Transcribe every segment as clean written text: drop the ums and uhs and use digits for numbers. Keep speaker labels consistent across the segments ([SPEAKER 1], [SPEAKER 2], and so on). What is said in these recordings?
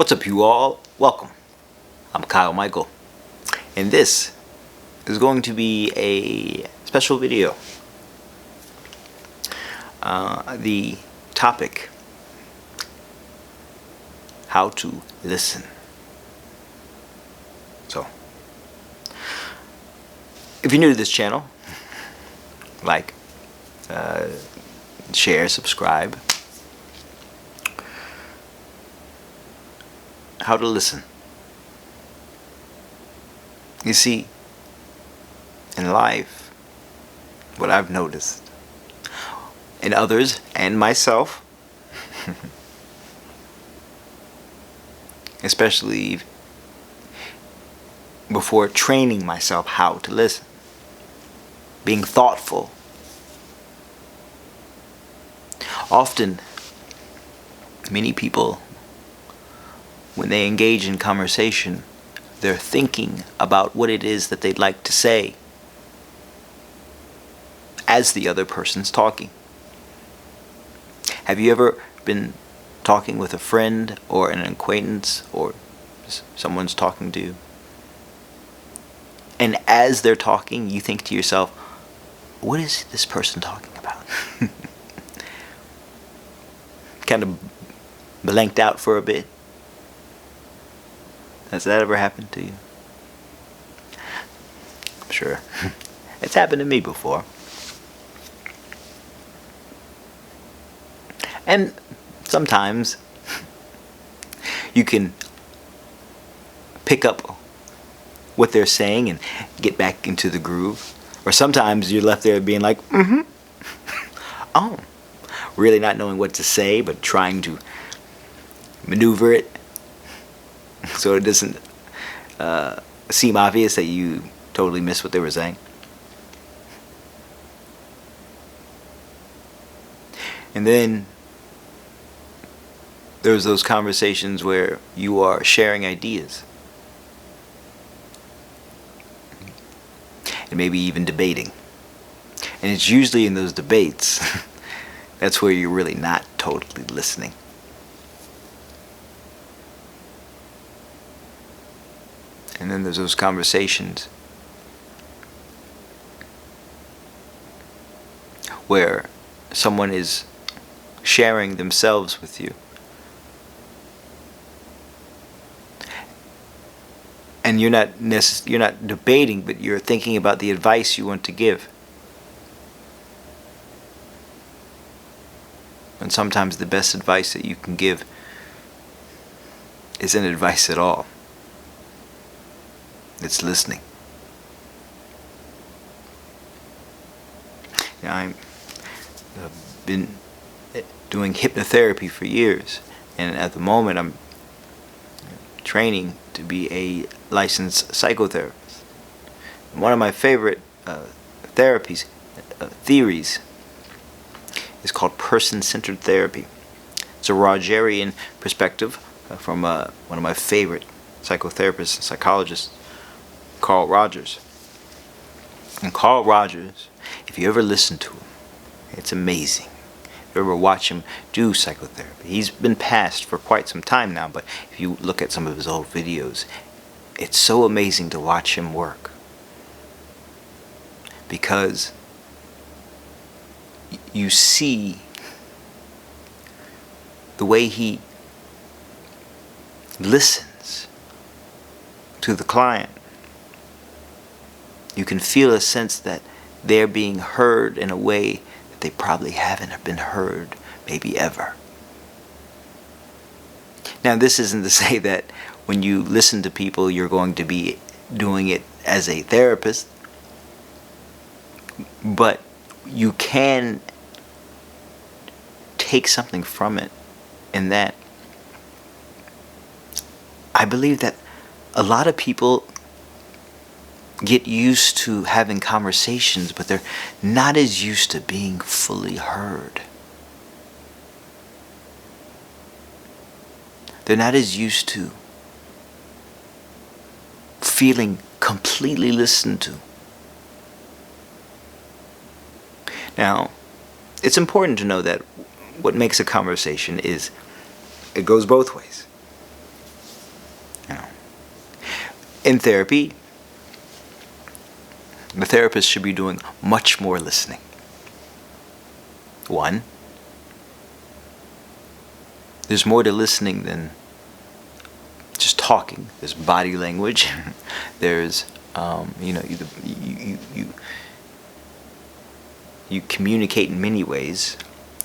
[SPEAKER 1] What's up, you all? Welcome. I'm Kyle Michael, and this is going to be a special video. The topic: how to listen. So, if you're new to this channel, like, share, subscribe. How to listen. You see, in life, what I've noticed, in others and myself, especially before training myself how to listen, being thoughtful. Often, many people, when they engage in conversation, they're thinking about what it is that they'd like to say as the other person's talking. Have you ever been talking with a friend or an acquaintance, or someone's talking to you, and as they're talking, you think to yourself, what is this person talking about? Kind of blanked out for a bit. Has that ever happened to you? I'm sure. It's happened to me before. And sometimes you can pick up what they're saying and get back into the groove. Or sometimes you're left there being like, oh, really not knowing what to say, but trying to maneuver it so it doesn't seem obvious that you totally missed what they were saying. And then there's those conversations where you are sharing ideas and maybe even debating. And it's usually in those debates that's where you're really not totally listening. And then there's those conversations where someone is sharing themselves with you, and you're not debating, but you're thinking about the advice you want to give. And sometimes the best advice that you can give isn't advice at all. It's listening. Now, I've been doing hypnotherapy for years, and at the moment I'm training to be a licensed psychotherapist. One of my favorite theories is called PersonCentered Therapy. It's a Rogerian perspective from one of my favorite psychotherapists and psychologists, Carl Rogers. And Carl Rogers, if you ever listen to him, it's amazing. If you ever watch him do psychotherapy, he's been passed for quite some time now, but if you look at some of his old videos, it's so amazing to watch him work. Because you see the way he listens to the client. You can feel a sense that they're being heard in a way that they probably haven't been heard maybe ever. Now, this isn't to say that when you listen to people you're going to be doing it as a therapist, but you can take something from it, in that I believe that a lot of people get used to having conversations, but they're not as used to being fully heard. They're not as used to feeling completely listened to. Now, it's important to know that what makes a conversation is it goes both ways. In therapy, the therapist should be doing much more listening. One, there's more to listening than just talking. There's body language. There's, you communicate in many ways,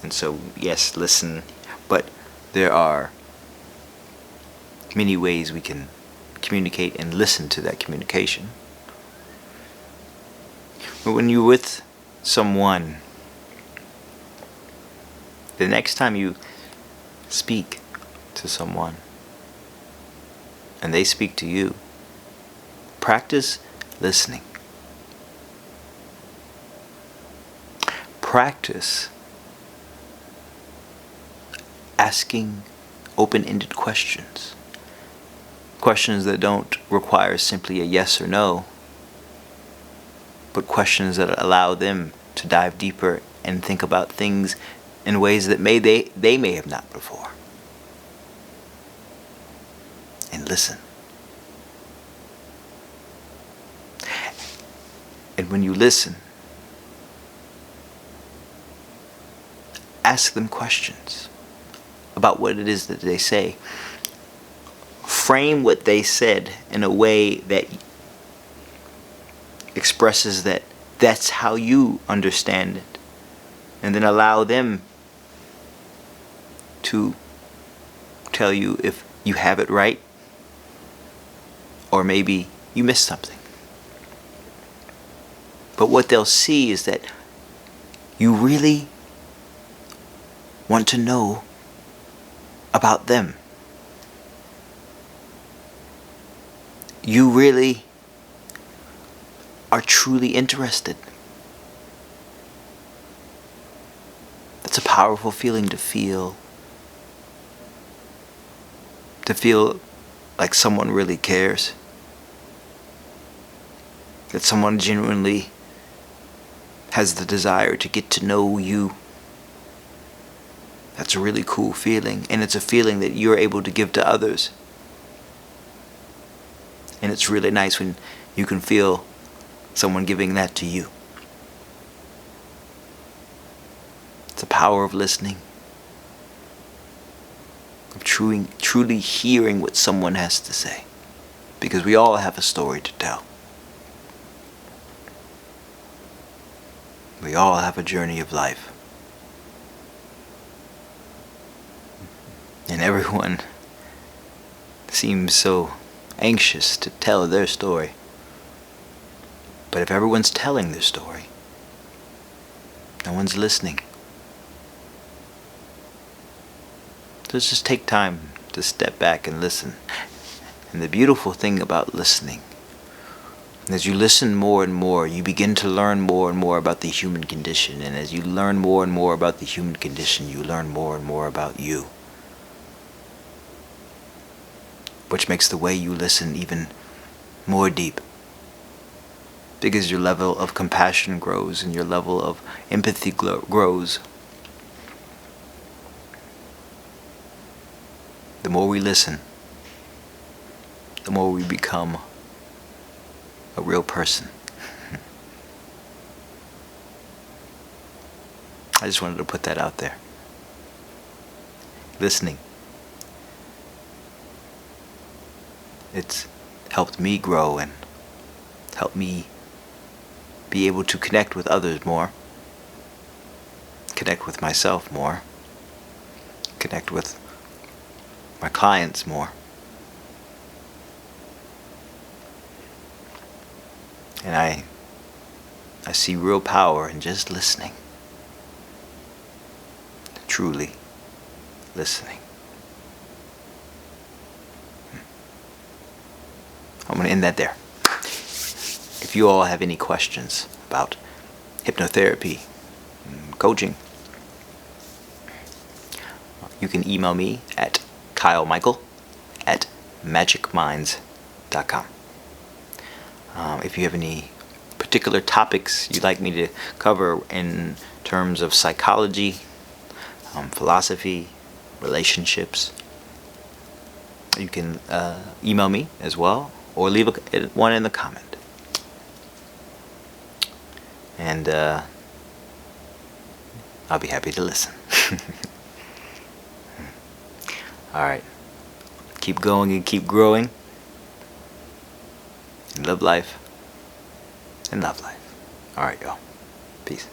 [SPEAKER 1] and so yes, listen. But there are many ways we can communicate and listen to that communication. But when you're with someone, the next time you speak to someone and they speak to you, practice listening. Practice asking open-ended questions. Questions that don't require simply a yes or no, but questions that allow them to dive deeper and think about things in ways that they may have not before. And listen. And when you listen, ask them questions about what it is that they say. Frame what they said in a way that expresses that that's how you understand it. And then allow them to tell you if you have it right or maybe you missed something. But what they'll see is that you really want to know about them. You really are truly interested. That's a powerful feeling to feel. To feel like someone really cares. That someone genuinely has the desire to get to know you. That's a really cool feeling, and it's a feeling that you're able to give to others. And it's really nice when you can feel someone giving that to you. It's the power of listening, of truly hearing what someone has to say, because we all have a story to tell. We all have a journey of life. And everyone seems so anxious to tell their story. But if everyone's telling their story, no one's listening. So let's just take time to step back and listen. And the beautiful thing about listening, as you listen more and more, you begin to learn more and more about the human condition. And as you learn more and more about the human condition, you learn more and more about you. Which makes the way you listen even more deep. Because your level of compassion grows and your level of empathy grows. The more we listen, the more we become a real person. I just wanted to put that out there. Listening. It's helped me grow and helped me be able to connect with others more, connect with myself more, connect with my clients more. And I see real power in just listening, truly listening. I'm going to end that there. If you all have any questions about hypnotherapy, coaching, you can email me at kylemichael@magicminds.com. If you have any particular topics you'd like me to cover in terms of psychology, philosophy, relationships, you can email me as well. or leave one in the comment. And I'll be happy to listen. Alright. Keep going and keep growing. And live life. And love life. Alright, y'all. Peace.